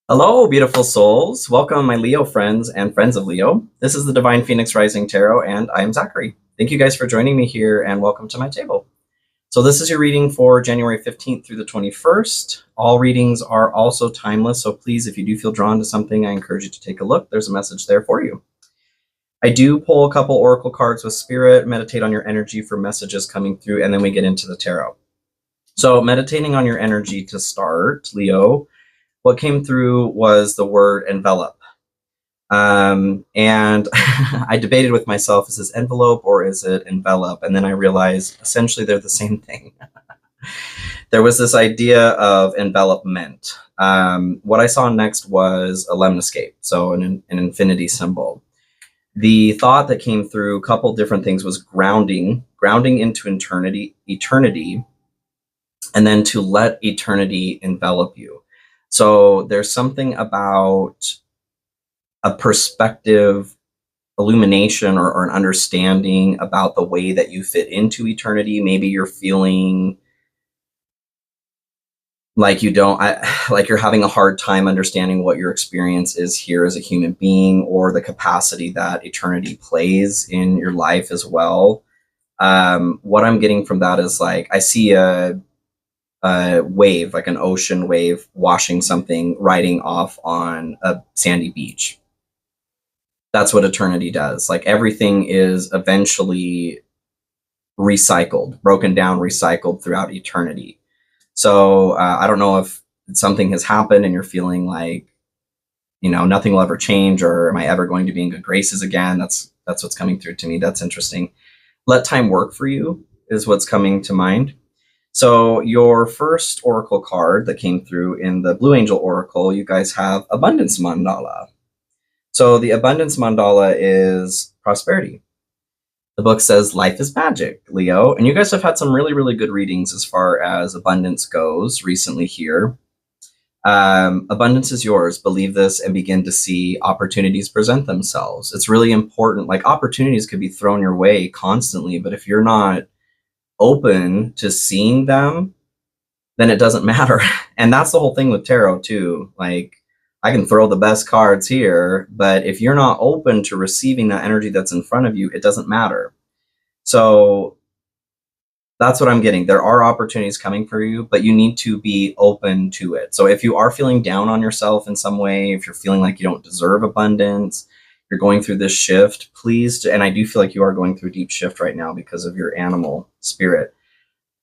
Hello, beautiful souls. Welcome, my Leo friends and friends of Leo. This is the Divine Phoenix Rising Tarot, and I am Zachary. Thank you guys for joining me here, and welcome to my table. So this is your reading for January 15th through the 21st. All readings are also timeless, so please, if you do feel drawn to something, I encourage you to take a look. There's a message there for you. I do pull a couple oracle cards with spirit, meditate on your energy for messages coming through, and then we get into the tarot. So meditating on your energy to start, Leo, what came through was the word envelop. And I debated with myself, is this envelope or is it envelop? And then I realized essentially they're the same thing. There was this idea of envelopment. What I saw next was a lemniscate, so an infinity symbol. The thought that came through, a couple different things, was grounding into eternity, and then to let eternity envelop you. So there's something about a perspective, illumination, or an understanding about the way that you fit into eternity. Maybe you're feeling like like you're having a hard time understanding what your experience is here as a human being, or the capacity that eternity plays in your life as well. What I'm getting from that is, like, I see a wave, like an ocean wave washing something, riding off on a sandy beach. That's what eternity does. Like, everything is eventually recycled, broken down, recycled throughout eternity. So I don't know if something has happened and you're feeling like, nothing will ever change, or am I ever going to be in good graces again? That's what's coming through to me. That's interesting. Let time work for you is what's coming to mind. So your first oracle card that came through in the Blue Angel Oracle, you guys have Abundance Mandala. So the Abundance Mandala is prosperity. The book says life is magic, Leo. And you guys have had some really, really good readings as far as abundance goes recently here. Abundance is yours. Believe this and begin to see opportunities present themselves. It's really important. Like, opportunities could be thrown your way constantly, but if you're not open to seeing them, then it doesn't matter. And that's the whole thing with tarot too. Like, I can throw the best cards here, but if you're not open to receiving that energy that's in front of you, it doesn't matter. So that's what I'm getting. There are opportunities coming for you, but you need to be open to it. So if you are feeling down on yourself in some way, if you're feeling like you don't deserve abundance, you're going through this shift, please, and I do feel like you are going through a deep shift right now because of your animal spirit.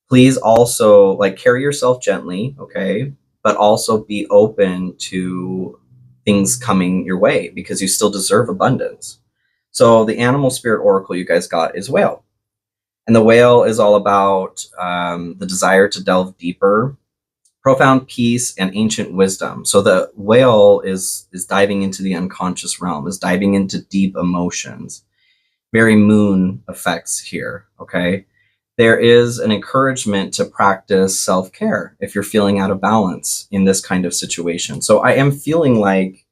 Please also, like, carry yourself gently, okay? But also be open to things coming your way, because you still deserve abundance. So the animal spirit oracle you guys got is whale. And the whale is all about the desire to delve deeper, profound peace, and ancient wisdom. So the whale is diving into the unconscious realm, is diving into deep emotions. Very moon effects here, okay? There is an encouragement to practice self-care if you're feeling out of balance in this kind of situation. So I am feeling like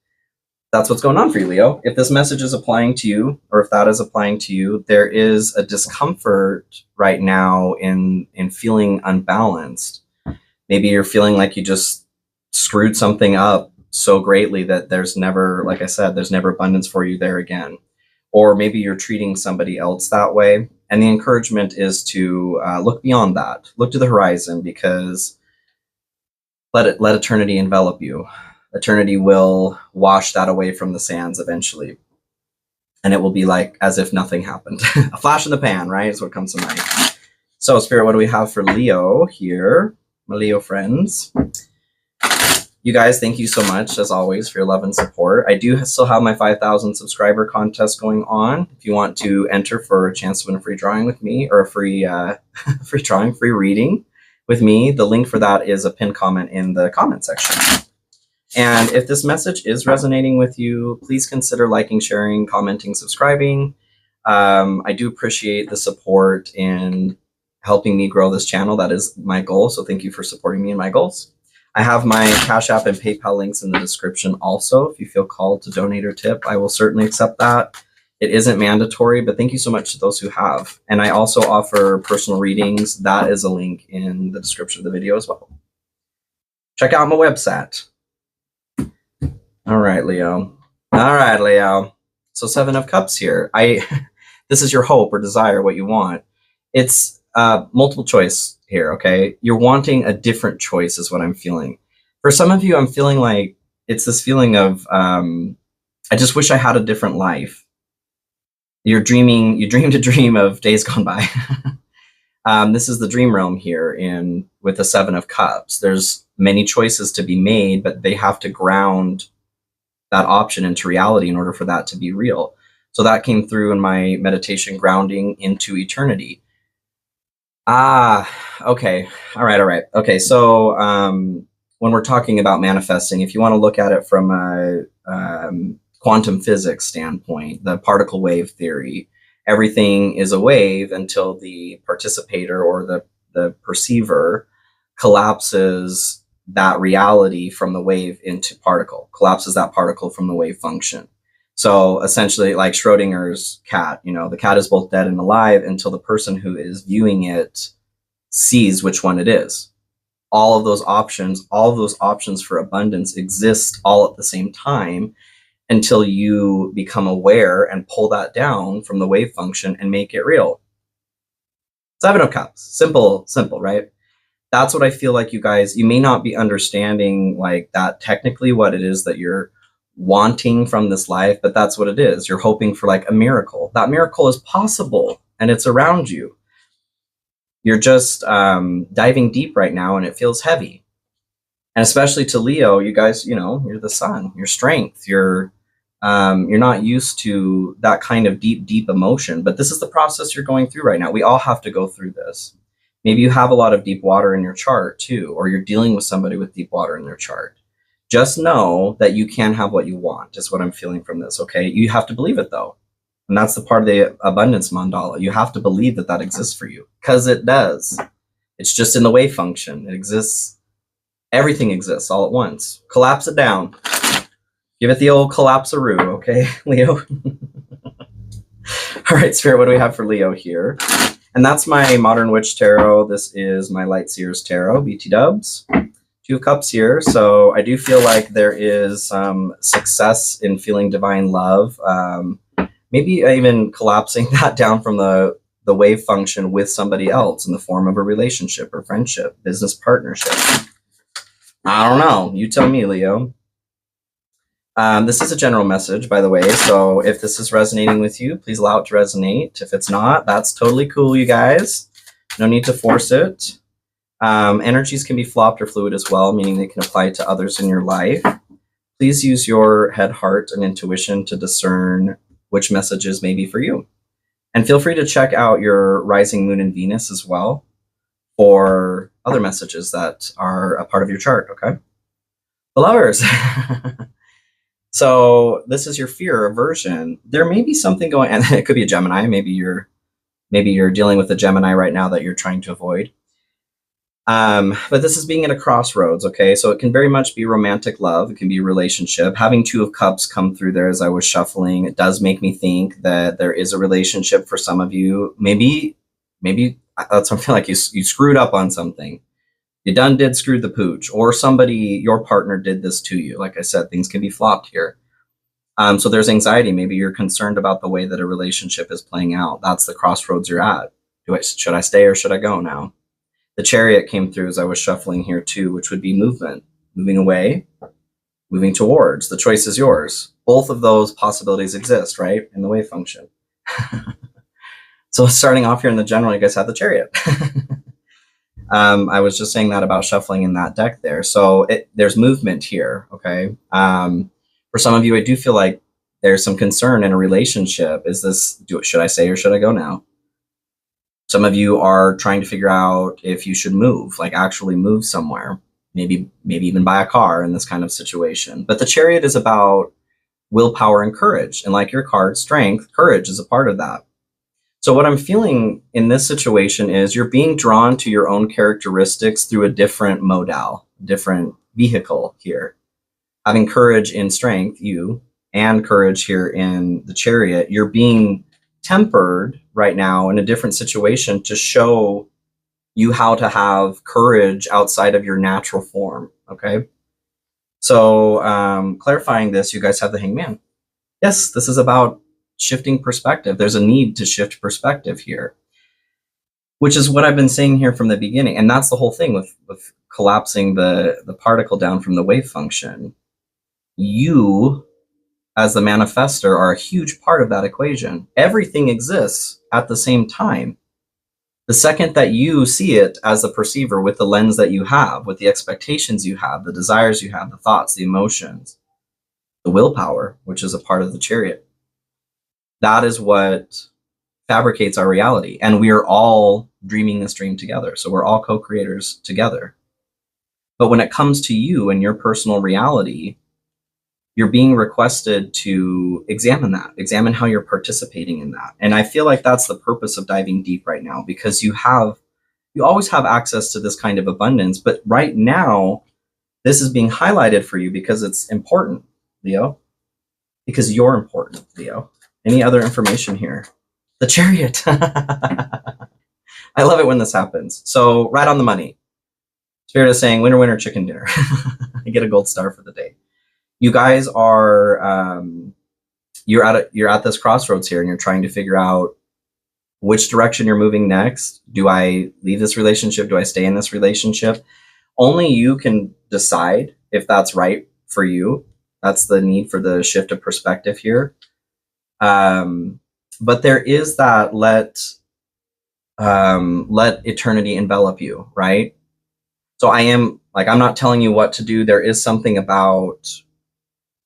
that's what's going on for you, Leo. If this message is applying to you, or if that is applying to you, there is a discomfort right now in feeling unbalanced. Maybe you're feeling like you just screwed something up so greatly that there's never, like I said, there's never abundance for you there again. Or maybe you're treating somebody else that way. And the encouragement is to look beyond that. Look to the horizon, because let eternity envelop you. Eternity will wash that away from the sands eventually. And it will be like as if nothing happened. A flash in the pan, right? Is what comes to mind. So, Spirit, what do we have for Leo here? My Leo friends. You guys, thank you so much, as always, for your love and support. I do still have my 5,000 subscriber contest going on. If you want to enter for a chance to win a free drawing with me, or a free free reading with me, the link for that is a pinned comment in the comment section. And if this message is resonating with you, please consider liking, sharing, commenting, subscribing. I do appreciate the support in helping me grow this channel. That is my goal. So thank you for supporting me in my goals. I have my Cash App and PayPal links in the description also. If you feel called to donate or tip, I will certainly accept that. It isn't mandatory, but thank you so much to those who have. And I also offer personal readings. That is a link in the description of the video as well. Check out my website. All right, Leo. All right, Leo. So 7 of Cups here. This is your hope or desire, what you want. It's multiple choice here, okay? You're wanting a different choice is what I'm feeling. For some of you, I'm feeling like it's this feeling of, I just wish I had a different life. You dreamed a dream of days gone by. This is the dream realm here with the 7 of Cups. There's many choices to be made, but they have to ground that option into reality in order for that to be real. So that came through in my meditation, grounding into eternity. Okay. All right. Okay. So when we're talking about manifesting, if you want to look at it from a quantum physics standpoint, the particle wave theory, everything is a wave until the participator or the perceiver collapses that reality from the wave into particle, collapses that particle from the wave function. So essentially, like Schrodinger's cat, the cat is both dead and alive until the person who is viewing it sees which one it is. All of those options for abundance exist all at the same time until you become aware and pull that down from the wave function and make it real. 7 of Cups. Simple, right? That's what I feel like you may not be understanding like that technically what it is that you're wanting from this life, but that's what it is. You're hoping for like a miracle. That miracle is possible and it's around you. You're just diving deep right now and it feels heavy. And especially to Leo, you guys, you're the sun, your strength, you're not used to that kind of deep emotion, but this is the process you're going through right now. We all have to go through this. Maybe you have a lot of deep water in your chart too, or you're dealing with somebody with deep water in their chart. Just know that you can have what you want, is what I'm feeling from this, okay? You have to believe it though. And that's the part of the abundance mandala. You have to believe that that exists for you, because it does. It's just in the wave function. It exists. Everything exists all at once. Collapse it down. Give it the old collapse-a-roo, okay, Leo? All right, Spirit, what do we have for Leo here? And that's my Modern Witch Tarot. This is my Light Seers Tarot, BT Dubs. 2 of Cups here. So I do feel like there is some success in feeling divine love. Maybe even collapsing that down from the wave function with somebody else in the form of a relationship or friendship, business partnership. I don't know. You tell me, Leo. This is a general message, by the way, so if this is resonating with you, please allow it to resonate. If it's not, that's totally cool, you guys. No need to force it. Energies can be flopped or fluid as well, meaning they can apply to others in your life. Please use your head, heart, and intuition to discern which messages may be for you. And feel free to check out your rising moon and Venus as well for other messages that are a part of your chart, okay? The Lovers. So this is your fear, aversion. There may be something going, and it could be a Gemini. Maybe you're dealing with a Gemini right now that you're trying to avoid. But this is being at a crossroads, okay? So it can very much be romantic love. It can be a relationship. Having 2 of Cups come through there as I was shuffling, it does make me think that there is a relationship for some of you. Maybe that's something like you screwed up on something. You did screw the pooch, or your partner did this to you. Like I said, things can be flopped here. So there's anxiety. Maybe you're concerned about the way that a relationship is playing out. That's the crossroads you're at. Should I stay or should I go now? The Chariot came through as I was shuffling here too, which would be movement, moving away, moving towards. The choice is yours. Both of those possibilities exist, right? In the wave function. So starting off here in the general, you guys have the Chariot. I was just saying that about shuffling in that deck there. So there's movement here, okay? For some of you, I do feel like there's some concern in a relationship. Should I stay or should I go now? Some of you are trying to figure out if you should move, like actually move somewhere, maybe even buy a car in this kind of situation. But the Chariot is about willpower and courage. And like your card, strength, courage is a part of that. So what I'm feeling in this situation is you're being drawn to your own characteristics through a different modal, different vehicle here. Having courage in strength, you, and courage here in the Chariot, you're being tempered right now in a different situation to show you how to have courage outside of your natural form, okay? So clarifying this, you guys have the Hangman. Yes, this is about shifting perspective. There's a need to shift perspective here, which is what I've been saying here from the beginning. And that's the whole thing with collapsing the particle down from the wave function. You, as the manifester, are a huge part of that equation. Everything exists at the same time. The second that you see it as a perceiver with the lens that you have, with the expectations you have, the desires you have, the thoughts, the emotions, the willpower, which is a part of the chariot, that is what fabricates our reality. And we are all dreaming this dream together. So we're all co-creators together. But when it comes to you and your personal reality, you're being requested to examine that, examine how you're participating in that. And I feel like that's the purpose of diving deep right now, because you always have access to this kind of abundance. But right now, this is being highlighted for you because it's important, Leo, because you're important, Leo. Any other information here? The Chariot. I love it when this happens. So right on the money. Spirit is saying, winner, winner, chicken dinner. I get a gold star for the day. You guys are, you're at this crossroads here, and you're trying to figure out which direction you're moving next. Do I leave this relationship? Do I stay in this relationship? Only you can decide if that's right for you. That's the need for the shift of perspective here. But there is that let eternity envelop you, right? So I'm not telling you what to do. There is something about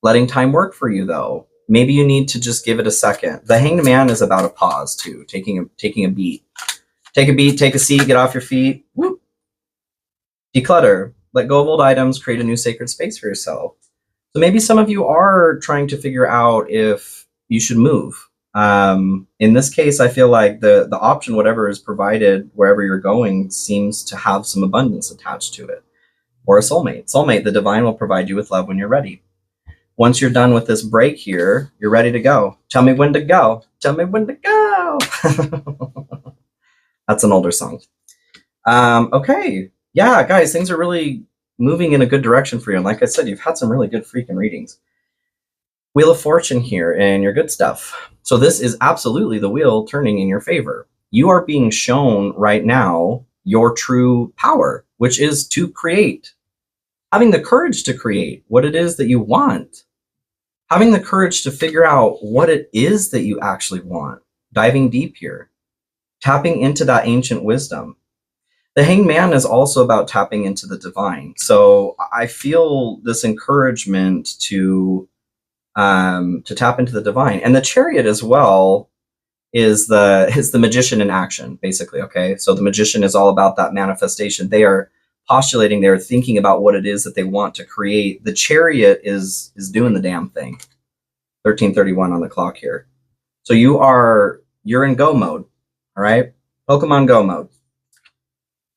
letting time work for you, though. Maybe you need to just give it a second. The Hanged Man is about a pause too, taking a beat. Take a beat, take a seat, get off your feet. Whoop. Declutter, let go of old items, create a new sacred space for yourself. So maybe some of you are trying to figure out if you should move. In this case, I feel like the option, whatever is provided wherever you're going, seems to have some abundance attached to it. Or a soulmate. Soulmate, the divine will provide you with love when you're ready. Once you're done with this break here, you're ready to go. Tell me when to go. Tell me when to go. That's an older song. Okay. Yeah, guys, things are really moving in a good direction for you. And like I said, you've had some really good freaking readings. Wheel of Fortune here and your good stuff. So this is absolutely the wheel turning in your favor. You are being shown right now your true power, which is to create. Having the courage to create what it is that you want. Having the courage to figure out what it is that you actually want. Diving deep here. Tapping into that ancient wisdom. The Hanged Man is also about tapping into the divine. So I feel this encouragement to tap into the divine. And the Chariot as well is the magician in action, basically. Okay, so the magician is all about that manifestation. They are postulating, they're thinking about what it is that they want to create. The Chariot is doing the damn thing. 1331 on the clock here. So you're in go mode. All right, Pokemon Go mode.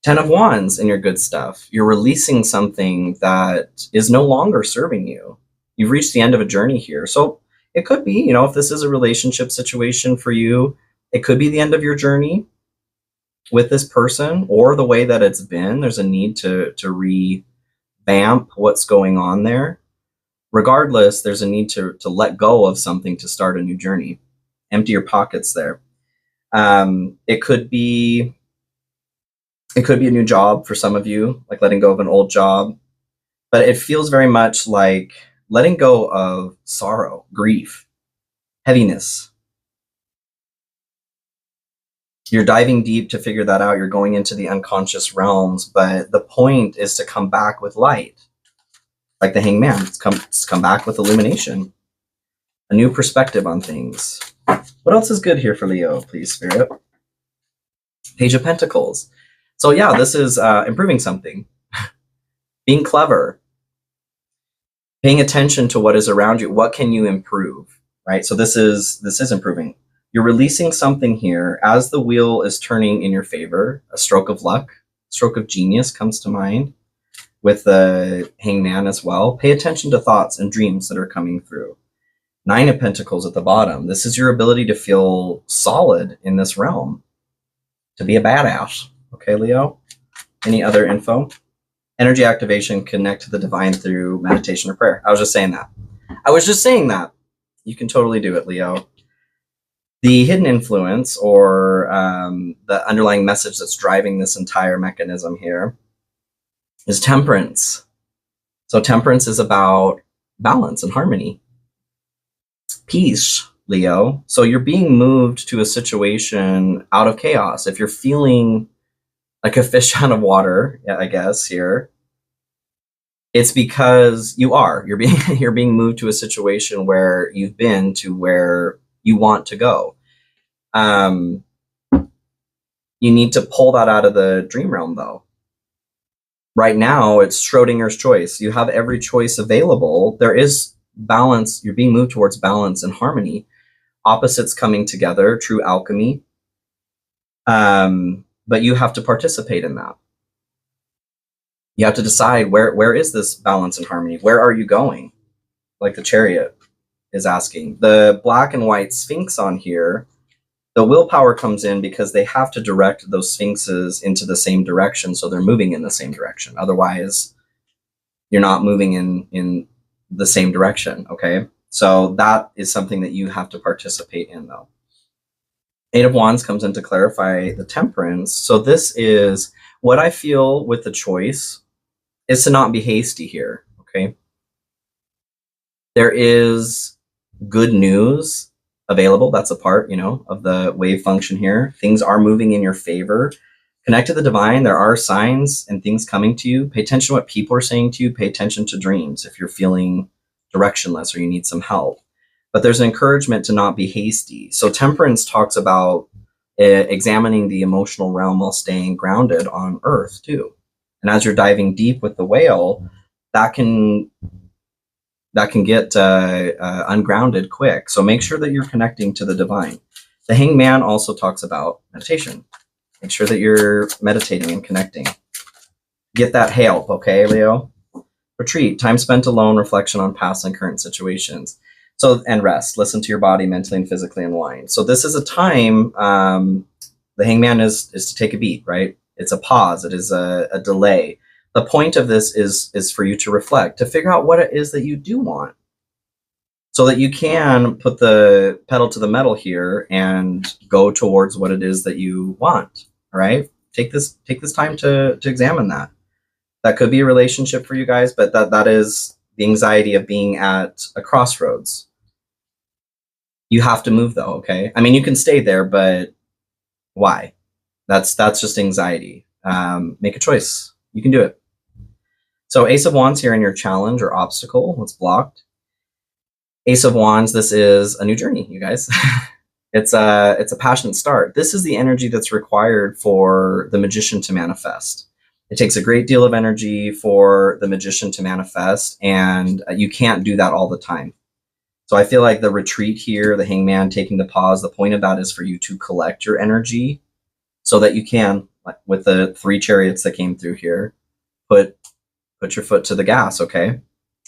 10 of Wands in your good stuff. You're releasing something that is no longer serving you. You've reached the end of a journey here. So it could be, if this is a relationship situation for you, it could be the end of your journey with this person, or the way that it's been. There's a need to revamp what's going on there. Regardless, there's a need to let go of something to start a new journey. Empty your pockets there. It could be a new job for some of you, like letting go of an old job. But it feels very much like letting go of sorrow, grief, heaviness. You're diving deep to figure that out. You're going into the unconscious realms, but the point is to come back with light. Like the Hanged Man, it's come back with illumination, a new perspective on things. What else is good here for Leo, please, Spirit? Page of Pentacles. So yeah, this is improving something. Being clever. Paying attention to what is around you. What can you improve, right? So this is improving. You're releasing something here as the wheel is turning in your favor. A stroke of luck, stroke of genius comes to mind with the Hanged Man as well. Pay attention to thoughts and dreams that are coming through. 9 of Pentacles at the bottom. This is your ability to feel solid in this realm, to be a badass. Okay, Leo? Any other info? Energy activation, connect to the divine through meditation or prayer. I was just saying that. You can totally do it, Leo. The hidden influence, or the underlying message that's driving this entire mechanism here, is temperance. So temperance is about balance and harmony. Peace, Leo. So you're being moved to a situation out of chaos. If you're feeling like a fish out of water, I guess here, it's because you're being moved to a situation where you've been to where you want to go. You need to pull that out of the dream realm, though. Right now, it's Schrodinger's choice. You have every choice available. There is balance. You're being moved towards balance and harmony. Opposites coming together, true alchemy. But you have to participate in that. You have to decide where is this balance and harmony? Where are you going? Like the Chariot is asking. The black and white Sphinx on here, the willpower comes in because they have to direct those sphinxes into the same direction, so they're moving in the same direction. Otherwise, you're not moving in the same direction, okay? So that is something that you have to participate in, though. Eight of Wands comes in to clarify the temperance. So this is what I feel with the choice is to not be hasty here, okay? There is good news available. That's a part, of the wave function here. Things are moving in your favor. Connect to the divine. There are signs and things coming to you. Pay attention to what people are saying to you. Pay attention to dreams if you're feeling directionless or you need some help. But there's an encouragement to not be hasty. So temperance talks about examining the emotional realm while staying grounded on earth too. And as you're diving deep with the whale, that can get ungrounded quick. So make sure that you're connecting to the divine. The Hangman also talks about meditation. Make sure that you're meditating and connecting. Get that help, okay, Leo? Retreat, time spent alone, reflection on past and current situations. So, and rest, listen to your body mentally and physically unwind. So this is a time, the Hangman is to take a beat, right? It's a pause, it is a delay. The point of this is for you to reflect, to figure out what it is that you do want, so that you can put the pedal to the metal here and go towards what it is that you want. All right, take this time to examine that. That could be a relationship for you guys, but that is the anxiety of being at a crossroads. You have to move though, okay? I mean, you can stay there, but why? That's just anxiety. Make a choice. You can do it. So Ace of Wands here in your challenge or obstacle, what's blocked. Ace of Wands, this is a new journey, you guys. It's a passionate start. This is the energy that's required for the magician to manifest. It takes a great deal of energy for the magician to manifest, and you can't do that all the time. So I feel like the retreat here, the Hangman, taking the pause, the point of that is for you to collect your energy so that you can, like with the 3 chariots that came through here, put your foot to the gas, okay?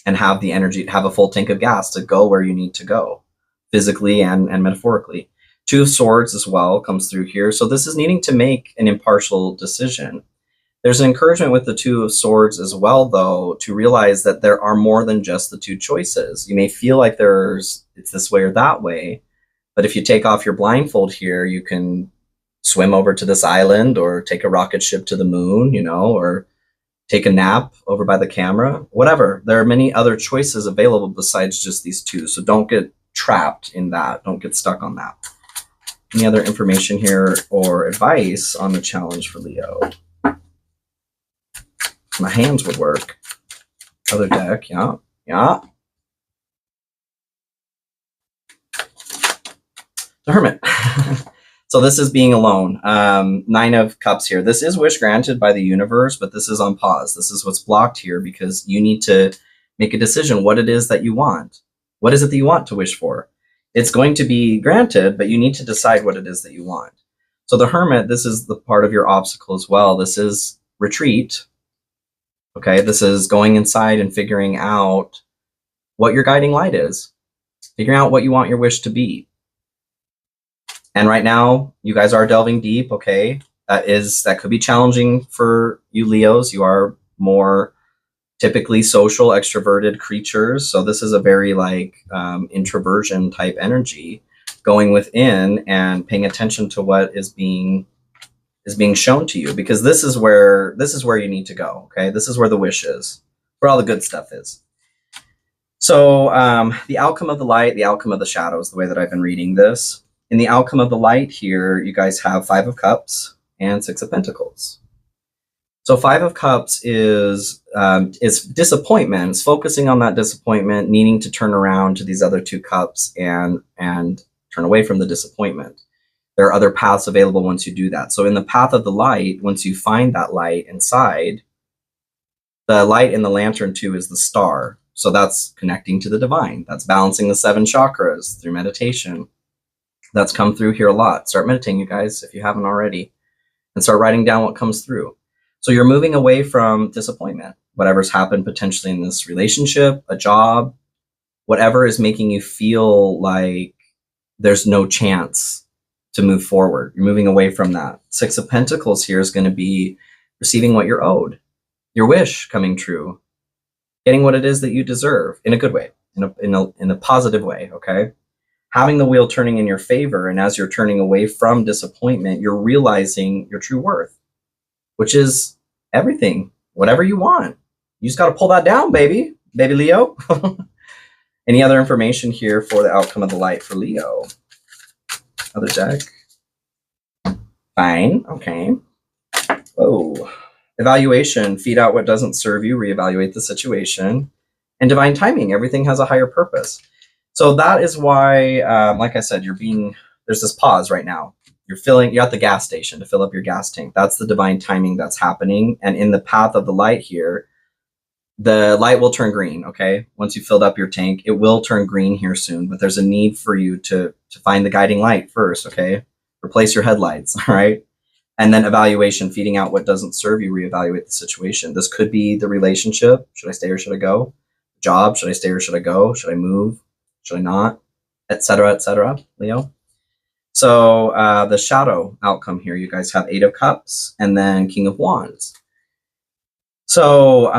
And have the energy, have a full tank of gas to go where you need to go, physically and metaphorically. 2 of Swords as well comes through here. So this is needing to make an impartial decision. There's an encouragement with the 2 of Swords as well, though, to realize that there are more than just the 2 choices. You may feel like it's this way or that way, but if you take off your blindfold here, you can swim over to this island or take a rocket ship to the moon, or take a nap over by the camera, whatever. There are many other choices available besides just these 2. So don't get trapped in that. Don't get stuck on that. Any other information here or advice on the challenge for Leo? My hands would work. Other deck, yeah. The Hermit. So this is being alone. 9 of Cups here. This is wish granted by the universe, but this is on pause. This is what's blocked here because you need to make a decision what it is that you want. What is it that you want to wish for? It's going to be granted, but you need to decide what it is that you want. So the Hermit, this is the part of your obstacle as well. This is retreat. Okay, this is going inside and figuring out what your guiding light is. Figuring out what you want your wish to be. And right now, you guys are delving deep, okay? That could be challenging for you Leos. You are more typically social, extroverted creatures. So this is a very like introversion type energy, going within and paying attention to what is being shown to you, because this is where you need to go. Okay, this is where the wish is, where all the good stuff is. So the outcome of the light, the outcome of the shadows, the way that I've been reading this. In the outcome of the light here, you guys have 5 of Cups and 6 of Pentacles. So 5 of Cups is disappointment. It's focusing on that disappointment, needing to turn around to these other 2 cups and turn away from the disappointment. There are other paths available once you do that. So in the path of the light, once you find that light inside, the light in the lantern too is the star. So that's connecting to the divine. That's balancing the 7 chakras through meditation. That's come through here a lot. Start meditating, you guys, if you haven't already, and start writing down what comes through. So you're moving away from disappointment, whatever's happened potentially in this relationship, a job, whatever is making you feel like there's no chance to move forward. You're moving away from that. 6 of Pentacles here is going to be receiving what you're owed, your wish coming true, getting what it is that you deserve in a good way, in a positive way, okay? Having the wheel turning in your favor, and as you're turning away from disappointment, you're realizing your true worth, which is everything, whatever you want. You just got to pull that down, baby Leo. Any other information here for the outcome of the light for Leo? Other deck. Fine, okay. Whoa. Evaluation, feed out what doesn't serve you, reevaluate the situation. And divine timing, everything has a higher purpose. So that is why, like I said, there's this pause right now. You're at the gas station to fill up your gas tank. That's the divine timing that's happening. And in the path of the light here, the light will turn green, okay? Once you filled up your tank, it will turn green here soon, but there's a need for you to find the guiding light first, okay? Replace your headlights, all right? And then evaluation, feeding out what doesn't serve you, reevaluate the situation. This could be the relationship. Should I stay or should I go? Job, should I stay or should I go? Should I move? Should I not? Etc., Leo. So the shadow outcome here, you guys have 8 of Cups and then King of Wands. So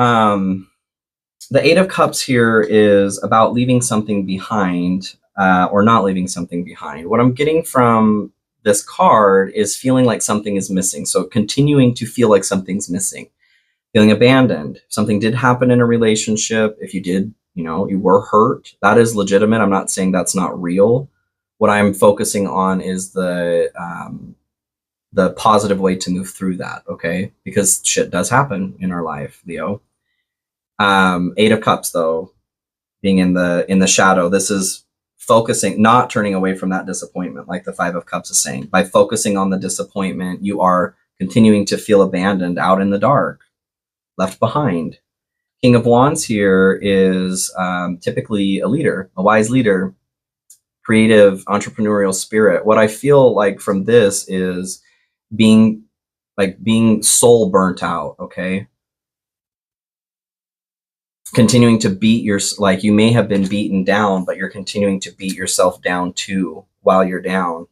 the 8 of Cups here is about leaving something behind or not leaving something behind. What I'm getting from this card is feeling like something is missing. So continuing to feel like something's missing, feeling abandoned. If something did happen in a relationship, if you did, you were hurt, that is legitimate. I'm not saying that's not real. What I'm focusing on is the positive way to move through that, okay? Because shit does happen in our life, Leo. 8 of Cups, though, being in the shadow, this is focusing, not turning away from that disappointment, like the 5 of Cups is saying. By focusing on the disappointment, you are continuing to feel abandoned, out in the dark, left behind. King of Wands here is typically a leader, a wise leader, creative, entrepreneurial spirit. What I feel like from this is being soul burnt out, okay? Continuing to beat you may have been beaten down, but you're continuing to beat yourself down too while you're down.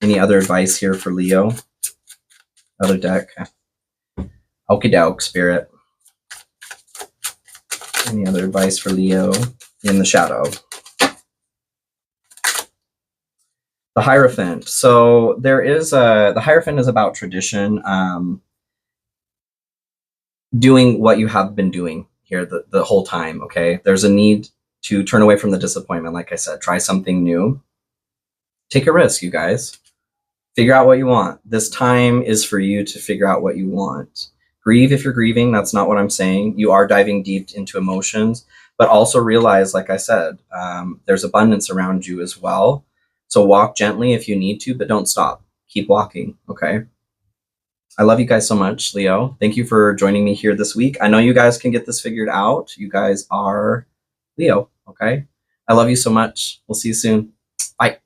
Any other advice here for Leo? Other deck. Okie doke, spirit. Any other advice for Leo in the shadow? The Hierophant. So there is the Hierophant is about tradition, doing what you have been doing here the whole time, okay? There's a need to turn away from the disappointment, like I said. Try something new. Take a risk, you guys. Figure out what you want. This time is for you to figure out what you want. Grieve if you're grieving. That's not what I'm saying. You are diving deep into emotions, but also realize, like I said, there's abundance around you as well. So walk gently if you need to, but don't stop. Keep walking, okay? I love you guys so much, Leo. Thank you for joining me here this week. I know you guys can get this figured out. You guys are Leo, okay? I love you so much. We'll see you soon. Bye.